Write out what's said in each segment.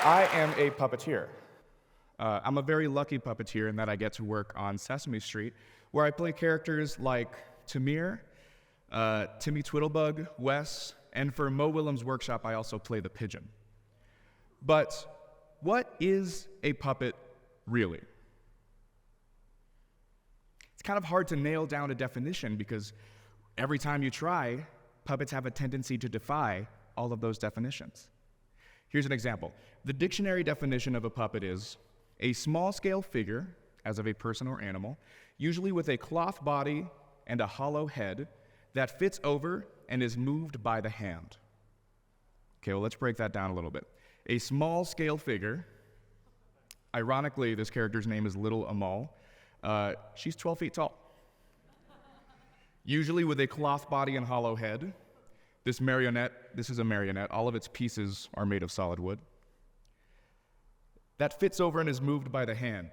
I am a puppeteer. I'm a very lucky puppeteer in that I get to work on Sesame Street, where I play characters like Tamir, Timmy Twiddlebug, Wes, and for Mo Willems' workshop, I also play the pigeon. But what is a puppet really? It's kind of hard to nail down a definition because every time you try, puppets have a tendency to defy all of those definitions. Here's an example. The dictionary definition of a puppet is a small-scale figure, as of a person or animal, usually with a cloth body and a hollow head that fits over and is moved by the hand. Okay, well, let's break that down a little bit. A small-scale figure, ironically, this character's name is Little Amal. She's 12 feet tall. Usually with a cloth body and hollow head. This is a marionette. All of its pieces are made of solid wood. That fits over and is moved by the hand.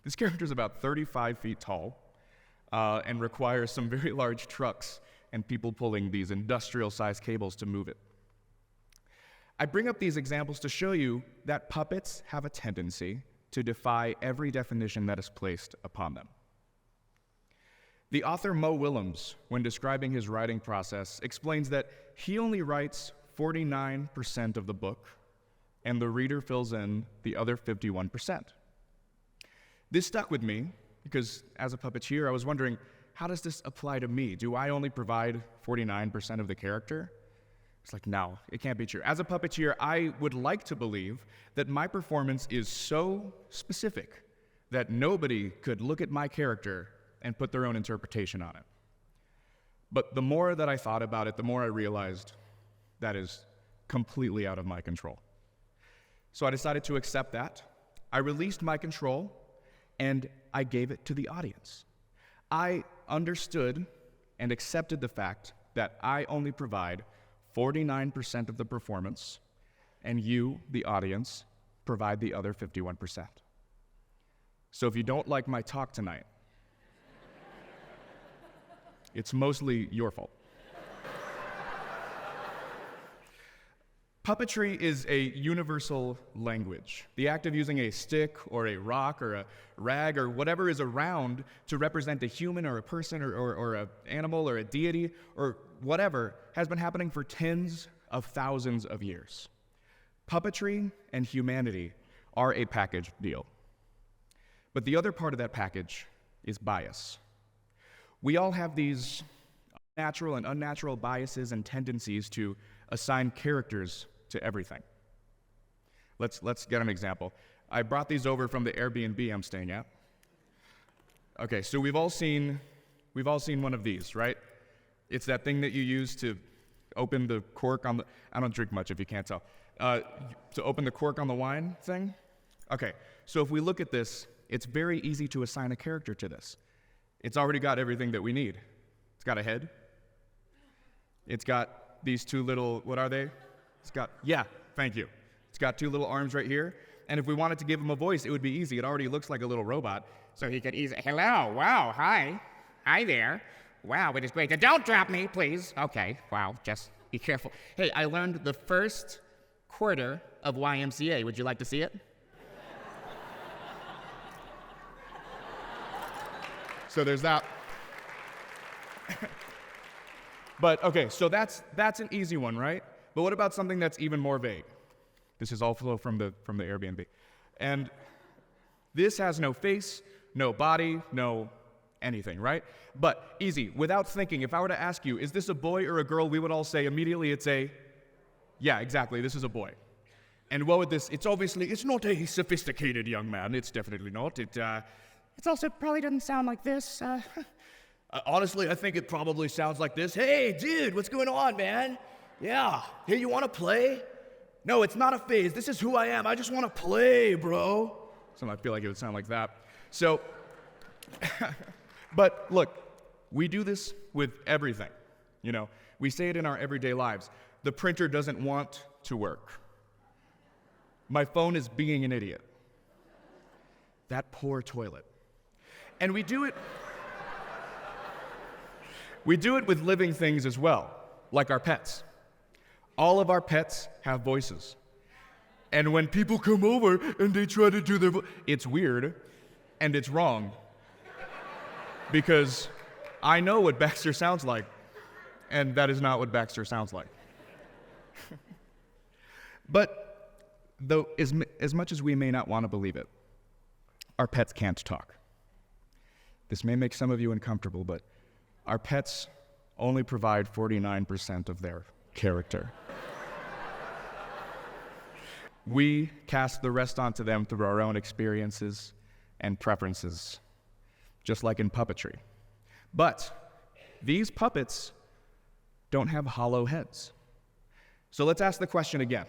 This character's about 35 feet tall and requires some very large trucks and people pulling these industrial-sized cables to move it. I bring up these examples to show you that puppets have a tendency to defy every definition that is placed upon them. The author Mo Willems, when describing his writing process, explains that he only writes 49% of the book, and the reader fills in the other 51%. This stuck with me because as a puppeteer, I was wondering, how does this apply to me? Do I only provide 49% of the character? It's like, no, it can't be true. As a puppeteer, I would like to believe that my performance is so specific that nobody could look at my character and put their own interpretation on it. But the more that I thought about it, the more I realized that is completely out of my control. So I decided to accept that. I released my control, and I gave it to the audience. I understood and accepted the fact that I only provide 49% of the performance, and you, the audience, provide the other 51%. So if you don't like my talk tonight, it's mostly your fault. Puppetry is a universal language. The act of using a stick or a rock or a rag or whatever is around to represent a human or a person or an animal or a deity or whatever has been happening for tens of thousands of years. Puppetry and humanity are a package deal. But the other part of that package is bias. We all have these natural and unnatural biases and tendencies to assign characters to everything. Let's get an example. I brought these over from the Airbnb I'm staying at. Okay, so we've all seen one of these, right? It's that thing that you use to open the cork on the, I don't drink much if you can't tell, to open the cork on the wine thing. Okay, so if we look at this, it's very easy to assign a character to this. It's already got everything that we need. It's got a head. It's got these two little, what are they? Thank you. It's got two little arms right here. And if we wanted to give him a voice, it would be easy. It already looks like a little robot. So he could easily, hello, wow, hi. Hi there. Wow, it is great. Don't drop me, please. Okay, wow, just be careful. Hey, I learned the first quarter of YMCA. Would you like to see it? So there's that. But okay, so that's an easy one, right? But what about something that's even more vague? This is also from the Airbnb. And this has no face, no body, no anything, right? But easy, without thinking, if I were to ask you, is this a boy or a girl, we would all say immediately yeah, exactly, this is a boy. And what would this, it's not a sophisticated young man, it's definitely not. It also probably doesn't sound like this. Honestly, I think it probably sounds like this. Hey, dude, what's going on, man? Yeah. Hey, you want to play? No, it's not a phase. This is who I am. I just want to play, bro. So I feel like it would sound like that. So, but look, we do this with everything. You know, we say it in our everyday lives. The printer doesn't want to work. My phone is being an idiot. That poor toilet. And we do it with living things as well, like our pets. All of our pets have voices. And when people come over and they try to do their it's weird and it's wrong. Because I know what Baxter sounds like, and that is not what Baxter sounds like. But though as much as we may not want to believe it, our pets can't talk. This may make some of you uncomfortable, but our pets only provide 49% of their character. We cast the rest onto them through our own experiences and preferences, just like in puppetry. But these puppets don't have hollow heads. So let's ask the question again.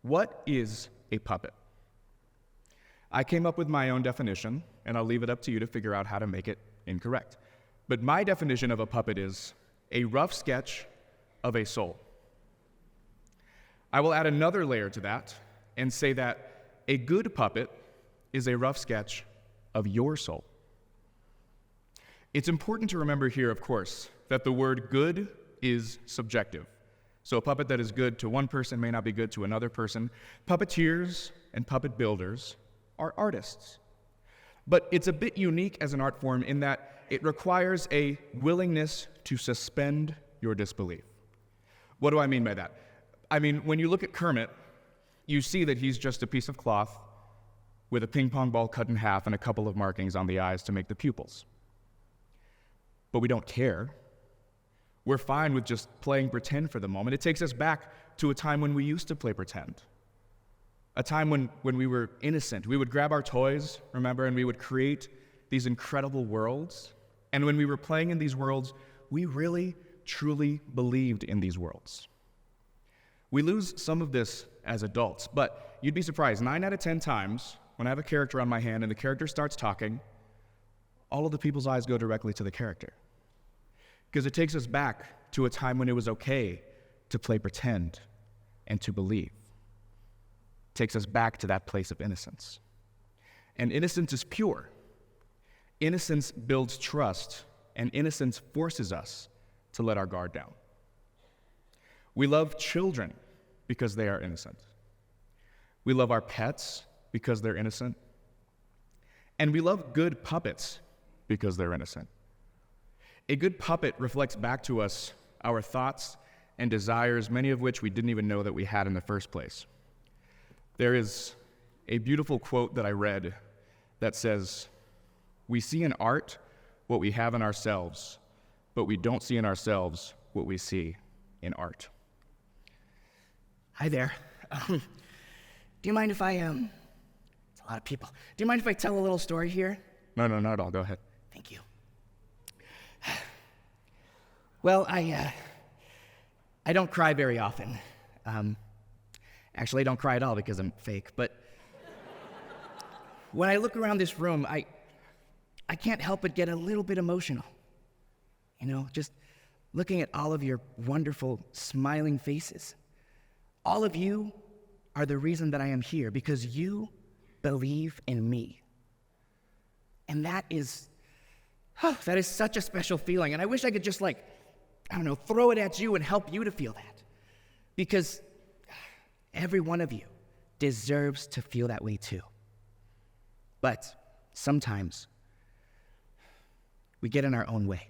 What is a puppet? I came up with my own definition, and I'll leave it up to you to figure out how to make it incorrect. But my definition of a puppet is a rough sketch of a soul. I will add another layer to that and say that a good puppet is a rough sketch of your soul. It's important to remember here, of course, that the word good is subjective. So a puppet that is good to one person may not be good to another person. Puppeteers and puppet builders are artists. But it's a bit unique as an art form in that it requires a willingness to suspend your disbelief. What do I mean by that? I mean, when you look at Kermit, you see that he's just a piece of cloth with a ping pong ball cut in half and a couple of markings on the eyes to make the pupils. But we don't care. We're fine with just playing pretend for the moment. It takes us back to a time when we used to play pretend. A time when we were innocent. We would grab our toys, remember, and we would create these incredible worlds. And when we were playing in these worlds, we really, truly believed in these worlds. We lose some of this as adults, but you'd be surprised. 9 out of 10 times, when I have a character on my hand and the character starts talking, all of the people's eyes go directly to the character. Because it takes us back to a time when it was okay to play pretend and to believe. It takes us back to that place of innocence. And innocence is pure. Innocence builds trust, and innocence forces us to let our guard down. We love children because they are innocent. We love our pets because they're innocent. And we love good puppets because they're innocent. A good puppet reflects back to us our thoughts and desires, many of which we didn't even know that we had in the first place. There is a beautiful quote that I read that says, "We see in art what we have in ourselves, but we don't see in ourselves what we see in art." Hi there. Do you mind if I, it's a lot of people. Do you mind if I tell a little story here? No, not at all. Go ahead. Thank you. Well, I don't cry very often. Actually, I don't cry at all because I'm fake, but when I look around this room, I can't help but get a little bit emotional. You know, just looking at all of your wonderful, smiling faces. All of you are the reason that I am here because you believe in me. And that is such a special feeling. And I wish I could just throw it at you and help you to feel that. Because every one of you deserves to feel that way too. But sometimes we get in our own way.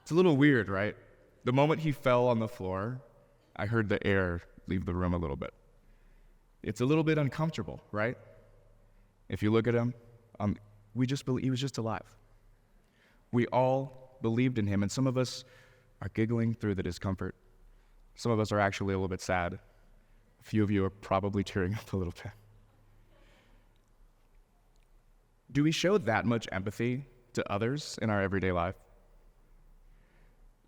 It's a little weird, right? The moment he fell on the floor, I heard the air leave the room a little bit. It's a little bit uncomfortable, right? If you look at him, he was just alive. We all believed in him, and some of us are giggling through the discomfort. Some of us are actually a little bit sad. A few of you are probably tearing up a little bit. Do we show that much empathy to others in our everyday life?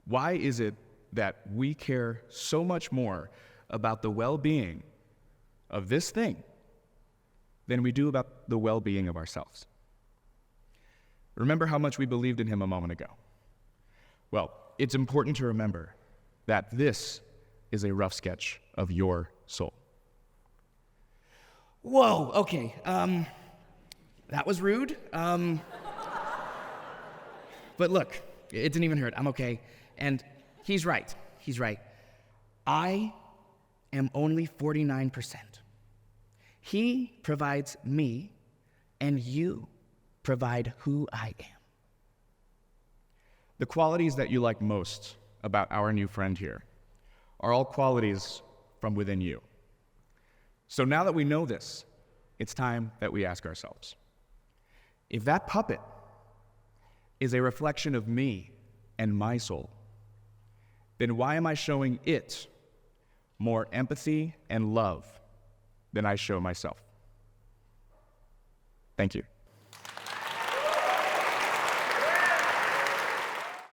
Why is it that we care so much more about the well-being of this thing than we do about the well-being of ourselves? Remember how much we believed in him a moment ago. Well, it's important to remember that this is a rough sketch of your soul. Whoa, okay. That was rude. But look, it didn't even hurt. I'm okay. And he's right. He's right. I am only 49%. He provides me, and you provide who I am. The qualities that you like most about our new friend here are all qualities from within you. So now that we know this, it's time that we ask ourselves, if that puppet is a reflection of me and my soul, then why am I showing it more empathy and love than I show myself? Thank you.